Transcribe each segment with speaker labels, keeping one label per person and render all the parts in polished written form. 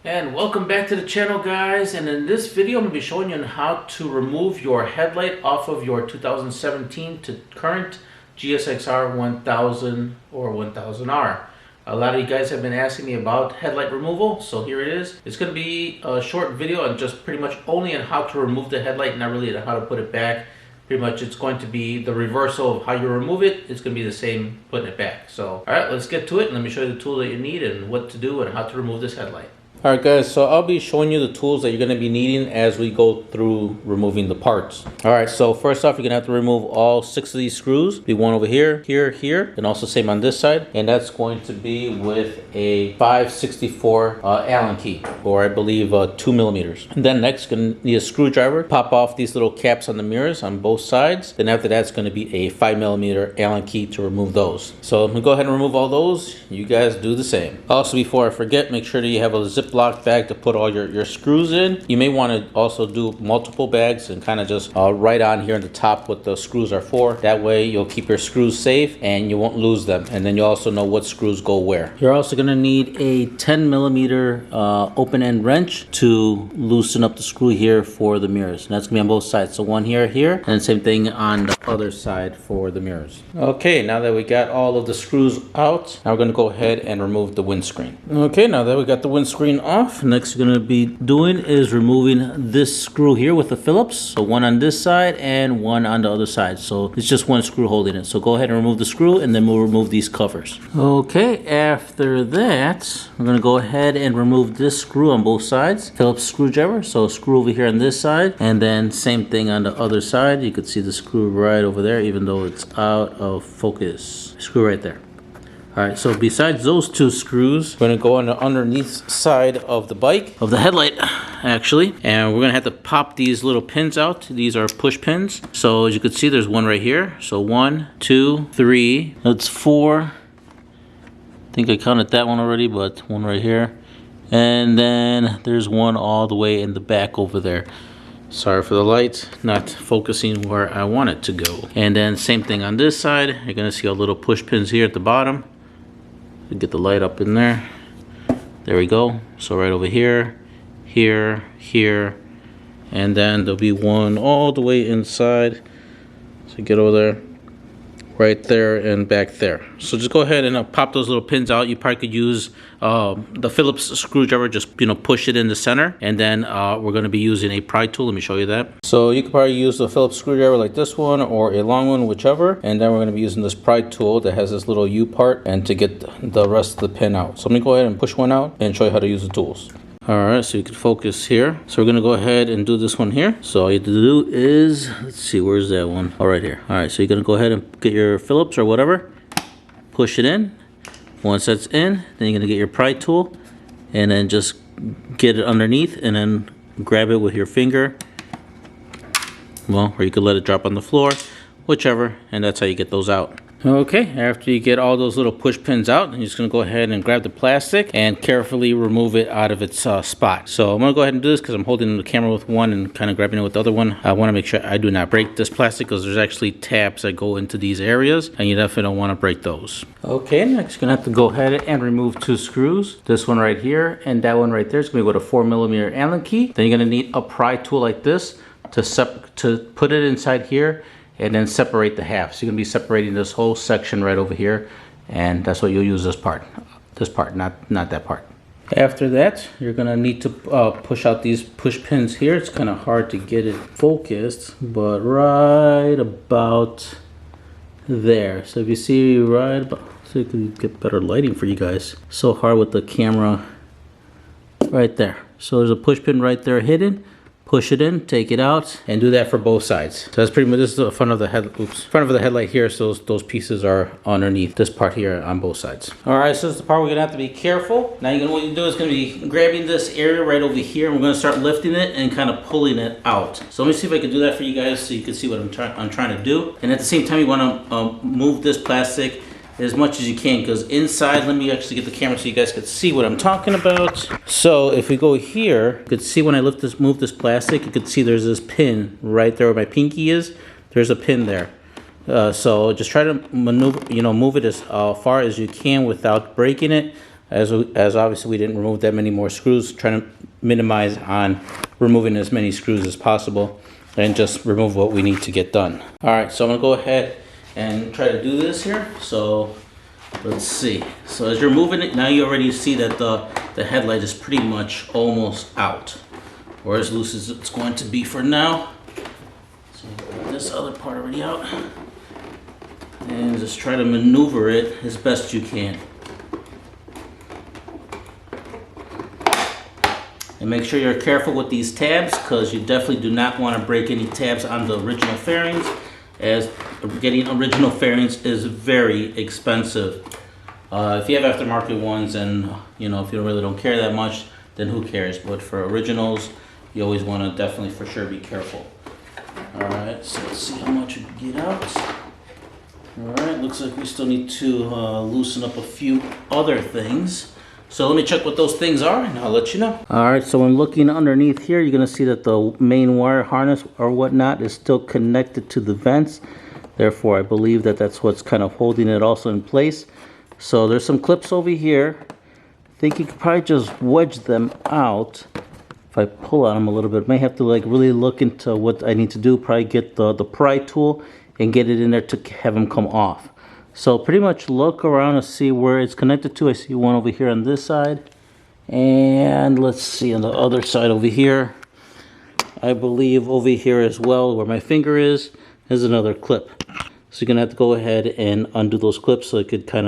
Speaker 1: And welcome back to the channel, guys. And in this video I'm going to be showing you on how to remove your headlight off of your 2017 to current Gsxr 1000 or 1000R. A lot of you guys have been asking me about headlight removal, so here it is. It's going to be a short video and just pretty much only on how to remove the headlight, not really on how to put it back. Pretty much it's going to be the reversal of how you remove it. It's going to be the same putting it back. So alright, let's get to it and let me show you the tool that you need and what to do and how to remove this headlight. Alright guys, so I'll be showing you the tools that you're going to be needing as we go through removing the parts. Alright, so first off, you're going to have to remove all 6 of these screws. Be one over here, here, and also same on this side. And that's going to be with a 5/64 Allen key, or I believe 2 millimeters. And then next, you're going to need a screwdriver. Pop off these little caps on the mirrors on both sides. Then after that, it's going to be a 5 millimeter Allen key to remove those. So I'm going to go ahead and remove all those. You guys do the same. Also, before I forget, make sure that you have a Ziploc bag to put all your screws in. You may want to also do multiple bags and kind of just write on here on the top what the screws are for. That way you'll keep your screws safe and you won't lose them, and then you also know what screws go where. You're also going to need a 10 millimeter open end wrench to loosen up the screw here for the mirrors, and that's going to be on both sides. So one here, and same thing on the other side for the mirrors. Okay, now that we got all of the screws out, now we're going to go ahead and remove the windscreen. Okay, now that we got the windscreen off, next you're going to be doing is removing this screw here with the Phillips. So one on this side and one on the other side. So it's just one screw holding it. So go ahead and remove the screw, and then we'll remove these covers. Okay, after that, we're going to go ahead and remove this screw on both sides. Phillips screwdriver. So screw over here on this side, and then same thing on the other side. You can see the screw right over there, even though it's out of focus. Screw right there. Alright, so besides those 2 screws, we're going to go on the underneath side of the bike, of the headlight, actually. And we're going to have to pop these little pins out. These are push pins. So as you can see, there's one right here. So 1, 2, 3, that's 4. I think I counted that one already, but one right here. And then there's one all the way in the back over there. Sorry for the light, not focusing where I want it to go. And then same thing on this side. You're going to see all little push pins here at the bottom. Get the light up in there. There we go. So right over here, here, and then there'll be one all the way inside. So get over there, right there and back there. So just go ahead and pop those little pins out. You probably could use the Phillips screwdriver, just push it in the center, and then we're going to be using a pry tool. Let me show you that. So you could probably use the Phillips screwdriver like this one or a long one, whichever, and then we're going to be using this pry tool that has this little U part, and to get the rest of the pin out. So let me go ahead and push one out and show you how to use the tools. Alright, so you can focus here. So we're going to go ahead and do this one here. So all you have to do is, let's see, where's that one? Oh, right here. Alright, so you're going to go ahead and get your Phillips or whatever, push it in. Once that's in, then you're going to get your pry tool and then just get it underneath and then grab it with your finger. Well, or you could let it drop on the floor, whichever, and that's how you get those out. Okay, after you get all those little push pins out, you're just going to go ahead and grab the plastic and carefully remove it out of its spot. So I'm going to go ahead and do this because I'm holding the camera with one and kind of grabbing it with the other one. I want to make sure I do not break this plastic because there's actually tabs that go into these areas, and you definitely don't want to break those. Okay, next you're going to have to go ahead and remove 2 screws. This one right here and that one right there is going to be with a 4 millimeter Allen key. Then you're going to need a pry tool like this to put it inside here and then separate the half. So you're going to be separating this whole section right over here, and that's what you'll use this part, not that part. After that, you're going to need to push out these push pins here. It's kind of hard to get it focused, but right about there. So if you see right about, so you can get better lighting for you guys. So hard with the camera right there. So there's a push pin right there hidden. Push it in, take it out, and do that for both sides. So that's pretty much, this is the front of the headlight here, so those pieces are underneath this part here on both sides. Alright, so this is the part we're gonna have to be careful. Now what you do is gonna be grabbing this area right over here, and we're gonna start lifting it and kind of pulling it out. So let me see if I can do that for you guys so you can see what I'm trying to do. And at the same time, you wanna move this plastic as much as you can, because inside, let me actually get the camera so you guys can see what I'm talking about. So if we go here, you can see when I move this plastic, you can see there's this pin right there where my pinky is. There's a pin there. So just try to maneuver, move it as far as you can without breaking it. as obviously we didn't remove that many more screws, trying to minimize on removing as many screws as possible and just remove what we need to get done. All right, so I'm gonna go ahead and try to do this here. So let's see. So as you're moving it, now you already see that the headlight is pretty much almost out, or as loose as it's going to be for now. So get this other part already out, and just try to maneuver it as best you can. And make sure you're careful with these tabs, because you definitely do not want to break any tabs on the original fairings, as getting original fairings is very expensive. If you have aftermarket ones, and you know, if you really don't care that much, then who cares? But for originals, you always want to definitely for sure be careful. All right, so let's see how much we can get out. All right, looks like we still need to loosen up a few other things. So let me check what those things are and I'll let you know. All right, so when looking underneath here, you're gonna see that the main wire harness or whatnot is still connected to the vents. Therefore, I believe that that's what's kind of holding it also in place. So there's some clips over here. I think you could probably just wedge them out. If I pull on them a little bit, I may have to like really look into what I need to do. Probably get the pry tool and get it in there to have them come off. So pretty much look around and see where it's connected to. I see one over here on this side. And let's see on the other side over here. I believe over here as well, where my finger is another clip. So you're gonna have to go ahead and undo those clips so it could kind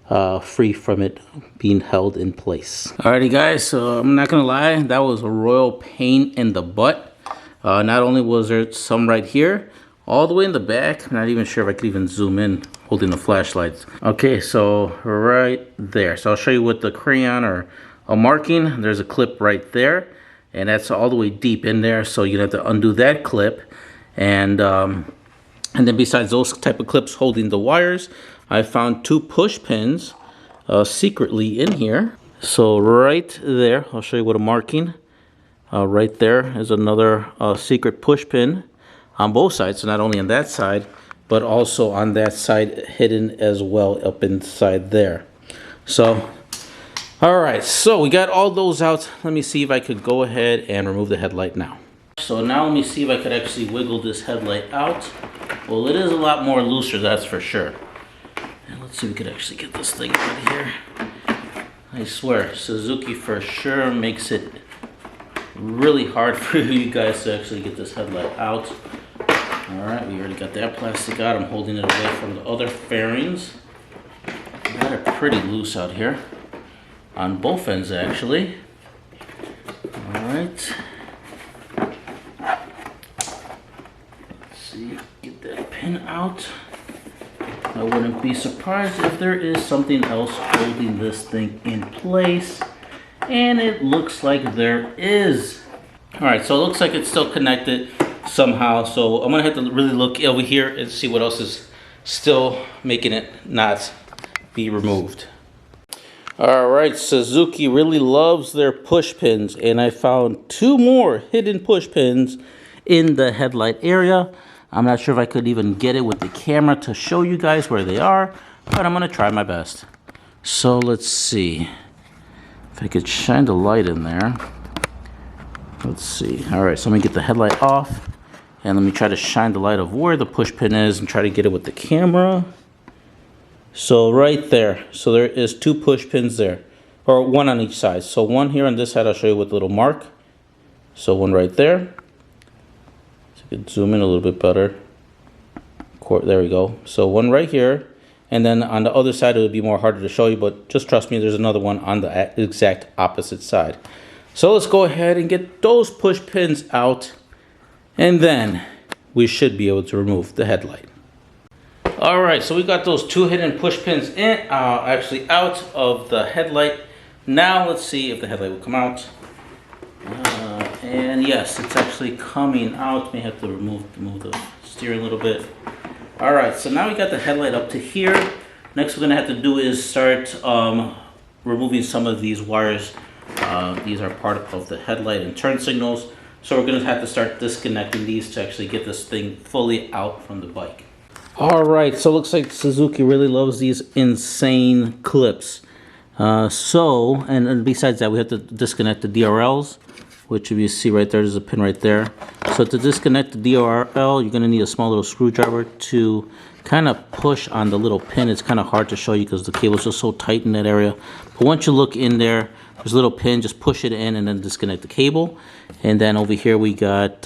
Speaker 1: of free from it being held in place. Alrighty guys, so I'm not gonna lie, that was a royal pain in the butt. Not only was there some right here, all the way in the back. I'm not even sure if I could even zoom in holding the flashlights. Okay, so right there. So I'll show you with the crayon or a marking. There's a clip right there, and that's all the way deep in there. So you're gonna have to undo that clip. And then besides those type of clips holding the wires, I found 2 push pins secretly in here. So right there, I'll show you with a marking. Right there is another secret push pin on both sides, so not only on that side, but also on that side hidden as well up inside there. So, all right, so we got all those out. Let me see if I could go ahead and remove the headlight now. So now let me see if I could actually wiggle this headlight out. Well, it is a lot more looser, that's for sure. And let's see if we could actually get this thing out of here. I swear, Suzuki for sure makes it really hard for you guys to actually get this headlight out. All right, we already got that plastic out. I'm holding it away from the other fairings. Got it pretty loose out here on both ends, actually. All right. Let's see, get that pin out. I wouldn't be surprised if there is something else holding this thing in place, and it looks like there is. All right, so it looks like it's still connected somehow, so I'm gonna have to really look over here and see what else is still making it not be removed. All right, Suzuki really loves their push pins, and I found 2 more hidden push pins in the headlight area. I'm not sure if I could even get it with the camera to show you guys where they are, but I'm gonna try my best. So let's see if I could shine the light in there. Let's see. All right, so let me get the headlight off. And let me try to shine the light of where the push pin is and try to get it with the camera. So right there. So there is 2 push pins there. Or 1 on each side. So 1 here on this side, I'll show you with a little mark. So 1 right there. So you can zoom in a little bit better. There we go. So 1 right here. And then on the other side, it would be more harder to show you. But just trust me, there's another one on the exact opposite side. So let's go ahead and get those push pins out. And then we should be able to remove the headlight. All right, so we got those 2 hidden push pins in, actually out of the headlight. Now let's see if the headlight will come out. And yes, it's actually coming out. May have to move the steering a little bit. All right, so now we got the headlight up to here. Next we're gonna have to do is start removing some of these wires. These are part of the headlight and turn signals. So we're gonna have to start disconnecting these to actually get this thing fully out from the bike. All right, so it looks like Suzuki really loves these insane clips. And besides that, we have to disconnect the DRLs, which if you see right there, there's a pin right there. So to disconnect the DRL, you're going to need a small little screwdriver to kind of push on the little pin. It's kind of hard to show you because the cable's just so tight in that area. But once you look in there, there's a little pin, just push it in and then disconnect the cable. And then over here we got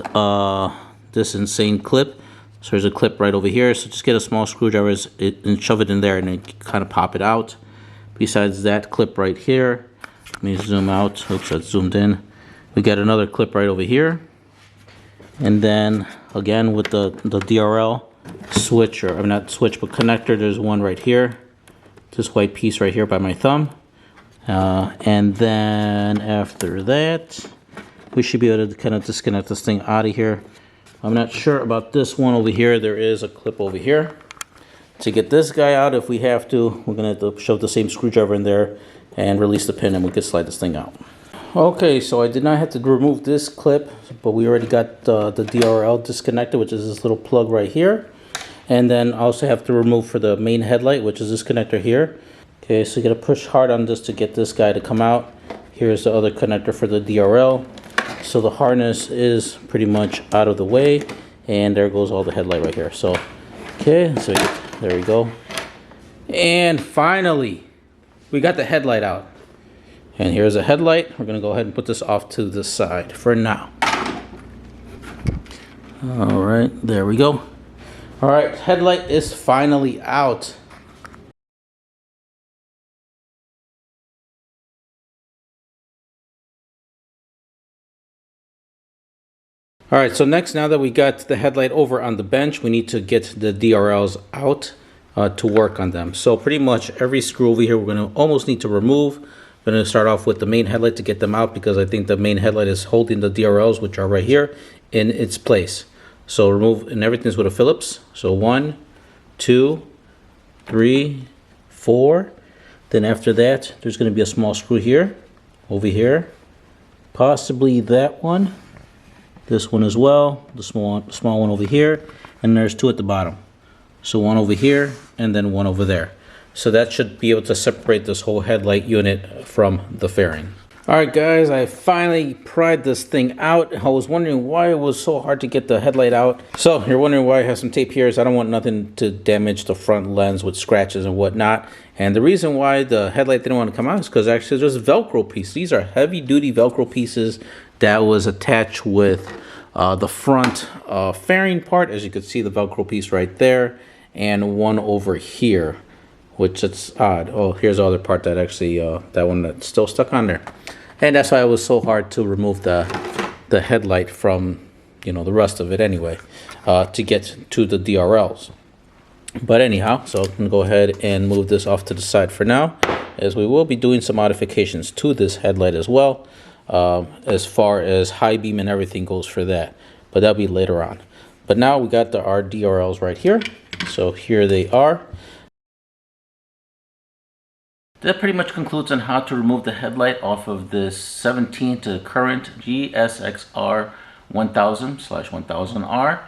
Speaker 1: this insane clip. So there's a clip right over here. So just get a small screwdriver and shove it in there and then kind of pop it out. Besides that clip right here, let me zoom out. Oops, that's zoomed in. We got another clip right over here. And then again with the DRL switch, or not switch, but connector, there's one right here. This white piece right here by my thumb. And then after that, we should be able to kind of disconnect this thing out of here. I'm not sure about this one over here. There is a clip over here. To get this guy out, if we have to, we're going to have to shove the same screwdriver in there and release the pin, and we can slide this thing out. Okay, so I did not have to remove this clip, but we already got the DRL disconnected, which is this little plug right here. And then I also have to remove for the main headlight, which is this connector here. Okay, so you got to push hard on this to get this guy to come out. Here's the other connector for the DRL. So the harness is pretty much out of the way, and there goes all the headlight right here. So, okay, so there we go. And finally, we got the headlight out. And here's a headlight. We're going to go ahead and put this off to the side for now. All right, there we go. All right, headlight is finally out. All right, so next, now that we got the headlight over on the bench, we need to get the DRLs out to work on them. So pretty much every screw over here, we're going to almost need to remove. We're going to start off with the main headlight to get them out, because I think the main headlight is holding the DRLs, which are right here, in its place. So remove, and everything's with a Phillips. So 1, 2, 3, 4. Then after that, there's going to be a small screw here, over here, possibly that one. This one as well, the small one over here, and there's two at the bottom. So one over here and then one over there. So that should be able to separate this whole headlight unit from the fairing. All right, guys, I finally pried this thing out. I was wondering why it was so hard to get the headlight out. So you're wondering why I have some tape here is I don't want nothing to damage the front lens with scratches and whatnot. And the reason why the headlight didn't want to come out is because actually there's Velcro pieces. These are heavy duty Velcro pieces that was attached with the front fairing part. As you can see, the Velcro piece right there, and one over here, which it's odd. Oh, here's the other part that actually, that one that's still stuck on there. And that's why it was so hard to remove the headlight from, you know, the rest of it anyway, to get to the DRLs. But anyhow, so I'm going to go ahead and move this off to the side for now, as we will be doing some modifications to this headlight as well, as far as high beam and everything goes for that. But that'll be later on. But now we got our DRLs right here. So here they are. That pretty much concludes on how to remove the headlight off of this 17 to current Gsxr 1000/1000R,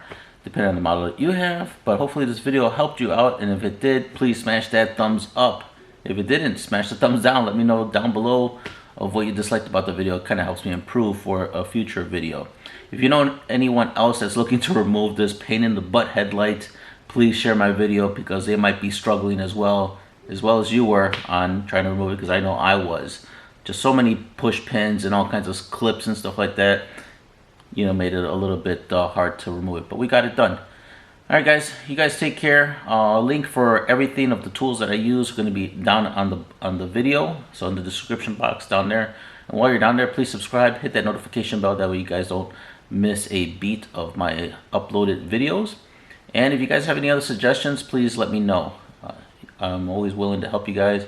Speaker 1: depending on the model that you have. But hopefully this video helped you out, and if it did, please smash that thumbs up. If it didn't, smash the thumbs down. Let me know down below of what you disliked about the video. It kind of helps me improve for a future video. If you know anyone else that's looking to remove this pain in the butt headlight, please share my video, because they might be struggling as well as you were on trying to remove it, because I know I was. Just so many push pins and all kinds of clips and stuff like that, you know, made it a little bit hard to remove it, but we got it done. All right, guys, you guys take care. Link for everything of the tools that I use are going to be down on the video, so in the description box down there. And while you're down there, please subscribe, hit that notification bell, that way you guys don't miss a beat of my uploaded videos. And if you guys have any other suggestions, please let me know. I'm always willing to help you guys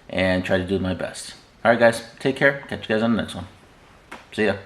Speaker 1: and try to do my best. All right, guys, take care. Catch you guys on the next one. See ya.